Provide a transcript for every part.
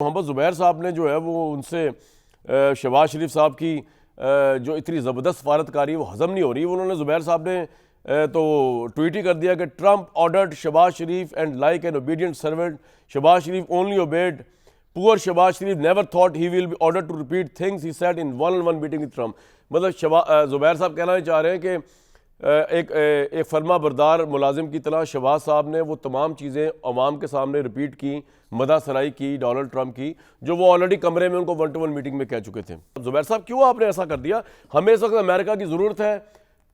محمد زبیر صاحب نے جو ہے وہ ان سے شہباز شریف صاحب کی جو اتنی زبردست سفارتکاری وہ ہضم نہیں ہو رہی. انہوں نے زبیر صاحب نے تو ٹویٹ ہی کر دیا کہ Trump ordered Shehbaz Sharif and like an obedient servant Shehbaz Sharif only obeyed poor Shehbaz Sharif never thought he will be ordered to repeat things he said in one on one meeting with Trump. مطلب زبیر صاحب کہنا چاہ رہے ہیں کہ ایک فرما بردار ملازم کی طرح شہباز صاحب نے وہ تمام چیزیں عوام کے سامنے ریپیٹ کی, مدح سرائی کی ڈونلڈ ٹرمپ کی, جو وہ آلریڈی کمرے میں ان کو 1-to-1 میٹنگ میں کہہ چکے تھے. زبیر صاحب کیوں آپ نے ایسا کر دیا؟ ہمیں اس وقت امریکہ کی ضرورت ہے,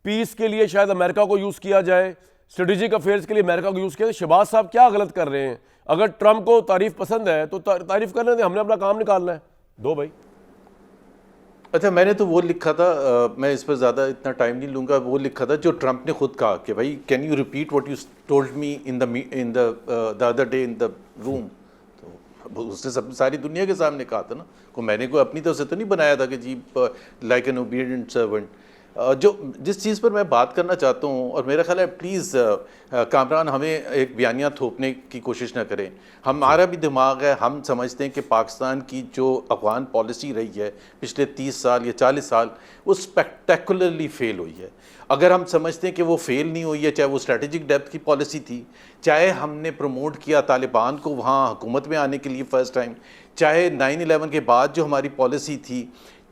پیس کے لیے شاید امریکہ کو یوز کیا جائے, اسٹریٹجک افیئرز کے لیے امریکہ کو یوز کیا جائے. شہباز صاحب کیا غلط کر رہے ہیں؟ اگر ٹرمپ کو تعریف پسند ہے تو تعریف کرنے دیں, ہم نے اپنا کام نکالنا ہے. دو بھائی. اچھا, میں نے تو وہ لکھا تھا, میں اس پر زیادہ اتنا ٹائم نہیں لوں گا, وہ لکھا تھا جو ٹرمپ نے خود کہا کہ بھائی can you repeat what you told me in the other day in the room. تو اس نے ساری دنیا کے سامنے کہا تھا نا, میں نے کوئی اپنی طرف سے تو نہیں بنایا تھا کہ جی لائک این اوبیڈینٹ سرونٹ. جو جس چیز پر میں بات کرنا چاہتا ہوں, اور میرا خیال ہے پلیز کامران ہمیں ایک بیانیہ تھوپنے کی کوشش نہ کریں. ہمارا بھی دماغ ہے, ہم سمجھتے ہیں کہ پاکستان کی جو افغان پالیسی رہی ہے پچھلے 30 سال یا 40 سال وہ اسپیکٹیکولرلی فیل ہوئی ہے. اگر ہم سمجھتے ہیں کہ وہ فیل نہیں ہوئی ہے, چاہے وہ اسٹریٹجک ڈیپتھ کی پالیسی تھی, چاہے ہم نے پروموٹ کیا طالبان کو وہاں حکومت میں آنے کے لیے فرسٹ ٹائم, چاہے 9/11 کے بعد جو ہماری پالیسی تھی,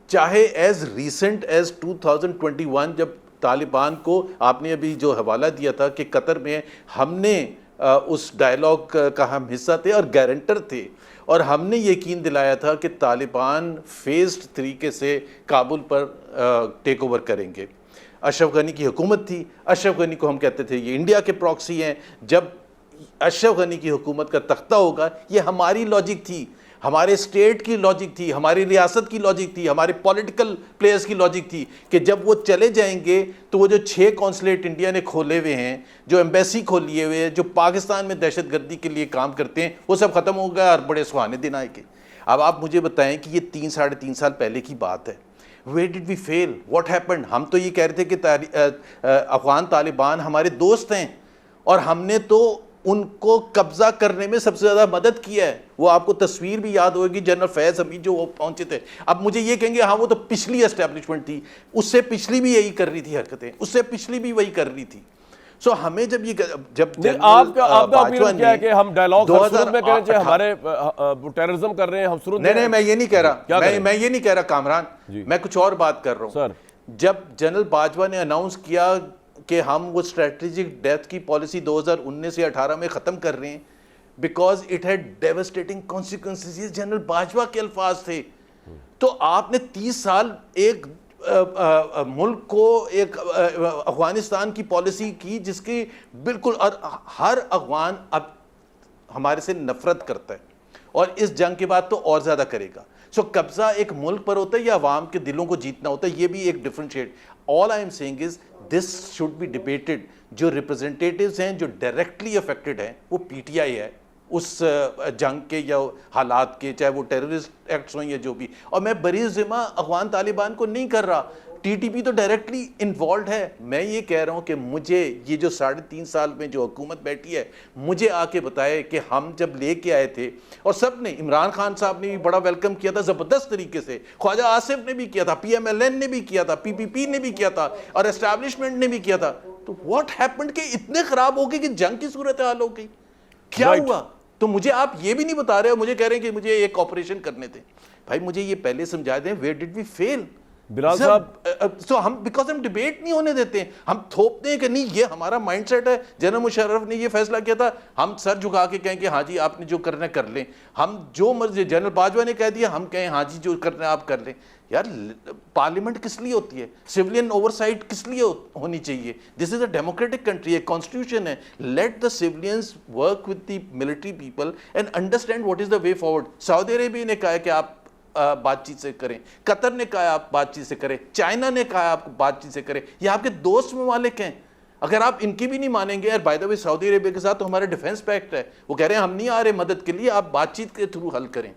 چاہے ایز ریسنٹ ایز 2021 جب طالبان کو آپ نے ابھی جو حوالہ دیا تھا کہ قطر میں ہم نے اس ڈائلاگ کا ہم حصہ تھے اور گارنٹر تھے, اور ہم نے یقین دلایا تھا کہ طالبان فیزڈ طریقے سے کابل پر ٹیک اوور کریں گے. اشرف غنی کی حکومت تھی, اشرف غنی کو ہم کہتے تھے یہ انڈیا کے پراکسی ہیں, جب اشرف غنی کی حکومت کا تختہ ہوگا, یہ ہماری لاجک تھی, ہمارے اسٹیٹ کی لاجک تھی, ہماری ریاست کی لاجک تھی, ہمارے پولیٹیکل پلیئرز کی لاجک تھی کہ جب وہ چلے جائیں گے تو وہ جو 6 قونصلیٹ انڈیا نے کھولے ہوئے ہیں, جو ایمبیسی کھولیے ہوئے ہیں, جو پاکستان میں دہشت گردی کے لیے کام کرتے ہیں, وہ سب ختم ہو گیا اور بڑے سہانے دن آئے گے. اب آپ مجھے بتائیں کہ یہ 3-3.5 سال پہلے کی بات ہے. Where did we fail? What happened? ہم تو یہ کہہ رہے تھے کہ افغان طالبان ہمارے دوست ہیں, اور ہم نے تو ان کو قبضہ کرنے میں سب سے زیادہ مدد کیا ہے. وہ آپ کو تصویر بھی یاد ہوگی جنرل فیض حمید جو وہ پہنچے تھے. اب مجھے یہ کہیں گے ہاں وہ تو پچھلی اسٹیبلشمنٹ تھی, اس سے پچھلی بھی یہی کر رہی تھی حرکتیں, اس سے پچھلی بھی وہی کر رہی تھی. سو ہمیں جب آپ کا اپیل کیا ہے کہ ہم ڈائلاگ شروع میں کریں, چاہے ہمارے ٹیررزم کر رہے ہیں ہم شروع میں. نہیں, میں یہ نہیں کہہ رہا, میں یہ نہیں کہہ رہا کامران, میں کچھ اور بات کر رہا ہوں. جب جنرل باجوہ نے اناؤنس کیا کہ ہم وہ اسٹریٹجک ڈیپتھ کی پالیسی 2019 یا 18 میں ختم کر رہے ہیں because it had devastating consequences, یہ جنرل باجوہ کے الفاظ تھے. تو آپ نے 30 سال ایک ملک کو, ایک افغانستان کی پالیسی کی جس کی بالکل ہر افغان اب ہمارے سے نفرت کرتا ہے, اور اس جنگ کے بعد تو اور زیادہ کرے گا. سو قبضہ ایک ملک پر ہوتا ہے یا عوام کے دلوں کو جیتنا ہوتا ہے, یہ بھی ایک differentiate. All I am seeing is this should be debated. جو ریپرزنٹیٹیوز ہیں جو ڈائریکٹلی افیکٹڈ ہیں وہ پی ٹی آئی ہے اس جنگ کے یا حالات کے, چاہے وہ ٹیررسٹ ایکٹس ہوں یا جو بھی. اور میں بری ذمہ افغان طالبان کو نہیں کر رہا, ٹی ٹی پی تو ڈائریکٹلی انوالوڈ ہے. میں یہ کہہ رہا ہوں کہ مجھے یہ جو 3.5 سال میں جو حکومت بیٹھی ہے, مجھے آ کے بتائے کہ ہم جب لے کے آئے تھے, اور سب نے, عمران خان صاحب نے بھی بڑا ویلکم کیا تھا زبردست طریقے سے, خواجہ آصف نے بھی کیا تھا, پی ایم ایل این نے بھی کیا تھا, پی پی پی نے بھی کیا تھا, اور اسٹیبلشمنٹ نے بھی کیا تھا. تو واٹ ہیپنڈ کہ اتنے خراب ہو گئے کہ جنگ کی صورتحال ہو گئی, کیا ہوا؟ تو مجھے آپ یہ بھی نہیں بتا رہے, مجھے کہہ رہے ہیں کہ مجھے ایک آپریشن کرنے تھے. بھائی مجھے یہ پہلے سمجھا دیں, ویئر ڈڈ وی فیل؟ بلال صاحب, سو ہم بیکاز ہم ڈیبیٹ نہیں ہونے دیتے ہیں, ہم تھوپتے ہیں کہ نہیں یہ ہمارا مائنڈ سیٹ ہے, جنرل مشرف نے یہ فیصلہ کیا تھا, ہم سر جھکا کے کہیں کہ ہاں جی آپ نے جو کرنا ہے کر لیں. ہم جو مرضی, جنرل باجوہ نے کہہ دیا, ہم کہیں ہاں جی جو کرنا ہے آپ کر لیں. یار پارلیمنٹ کس لیے ہوتی ہے؟ سیولین اوورسائٹ کس لیے ہونی چاہیے؟ This is a democratic country, ایک کانسٹیٹیوشن ہے. Let the civilians work with the military people and understand what is the way forward. Saudi Arabia نے کہا ہے کہ آپ بات چیت سے کریں, قطر نے کہا آپ بات چیت سے کریں, چائنا نے کہا آپ بات چیت سے کریں, یہ آپ کے دوست ممالک ہیں. اگر آپ ان کی بھی نہیں مانیں گے, بائی دا وے سعودی عربیہ کے ساتھ تو ہمارا ڈیفنس پیکٹ ہے, وہ کہہ رہے ہیں ہم نہیں آ رہے مدد کے لیے, آپ بات چیت کے تھرو حل کریں.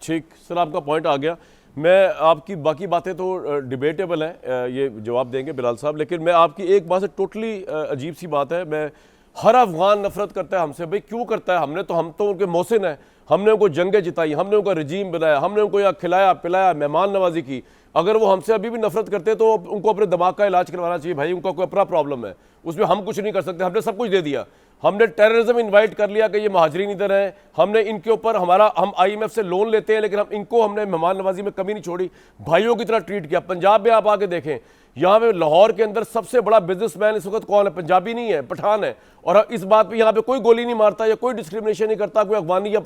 ٹھیک سر, آپ کا پوائنٹ آ گیا. میں آپ کی باقی باتیں تو ڈیبیٹیبل ہیں, یہ جواب دیں گے بلال صاحب, لیکن میں آپ کی ایک بات سے ٹوٹلی عجیب سی بات ہے, میں ہر افغان نفرت کرتا ہے ہم سے. بھئی کیوں کرتا ہے؟ ہم تو ان کے محسن ہیں, ہم نے ان کو جنگیں جتائی, ہم نے ان کا رجیم بنایا, ہم نے ان کو یہاں کھلایا پلایا, مہمان نوازی کی. اگر وہ ہم سے ابھی بھی نفرت کرتے تو ان کو اپنے دماغ کا علاج کروانا چاہیے بھائی, ان کا کوئی اپنا پرابلم ہے, اس میں ہم کچھ نہیں کر سکتے. ہم نے سب کچھ دے دیا, ہم نے ٹیررزم انوائٹ کر لیا کہ یہ مہاجرین ادھر ہیں, ہم نے ان کے اوپر ہم آئی ایم ایف سے لون لیتے ہیں لیکن ہم نے مہمان نوازی میں کمی نہیں چھوڑی, بھائیوں کی طرح ٹریٹ کیا. پنجاب میں آپ آ کے دیکھیں, یہاں پہ لاہور کے اندر سب سے بڑا بزنس مین اس وقت کون ہے؟ پنجابی نہیں ہے, پٹھان ہے. اور اس بات پہ یہاں پہ کوئی گولی نہیں مارتا یا کوئی ڈسکریمنیشن نہیں کرتا, کوئی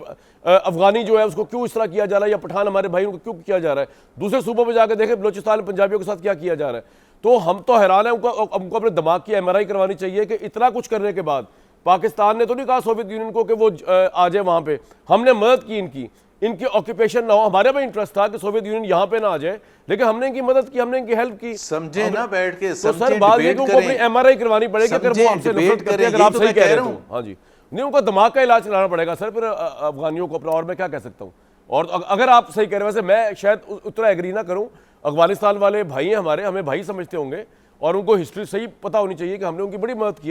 افغانی جو ہے اس کو کیوں اس طرح کیا جا رہا ہے, یا پٹھان ہمارے بھائیوں کو کیوں کیا جا رہا ہے. دوسرے صوبوں پہ جا کے دیکھیں بلوچستان میں پنجابیوں کے ساتھ کیا کیا جا رہا ہے. تو ہم تو حیران ہیں. ان کو اپنے دماغ کی ایم آر آئی کروانی چاہیے کہ اتنا کچھ کرنے کے بعد پاکستان نے تو نہیں کہا سوویت یونین کو کہ وہ آ جائے وہاں پہ, ہم نے مدد کی ان کی آکوپیشن نہ ہو. ہمارے بھی انٹرسٹ تھا کہ سوویت یونین یہاں پہ نہ آ جائے, لیکن ہم نے ان کی مدد کی, ہم نے ان کی ہیلپ کی. سمجھے نا بیٹھ کے, تو سر بات یہ کہ ان کو اپنی ایم آر آئی کروانی پڑے گی, اگر وہ آپ سے نفرت کرتے ہیں, اگر آپ صحیح کہہ رہے ہو. ہاں جی, نہیں ان کا دماغ کا علاج چلانا پڑے گا سر پھر افغانیوں کو اپنا, اور میں کیا کہہ سکتا ہوں. اور اگر آپ صحیح کہہ رہے ہیں, ویسے میں شاید اتنا ایگری نہ کروں, افغانستان والے بھائی ہیں ہمارے, ہمیں بھائی سمجھتے ہوں گے, اور ان کو ہسٹری صحیح پتہ ہونی چاہیے کہ ہم نے ان کی بڑی مدد کی.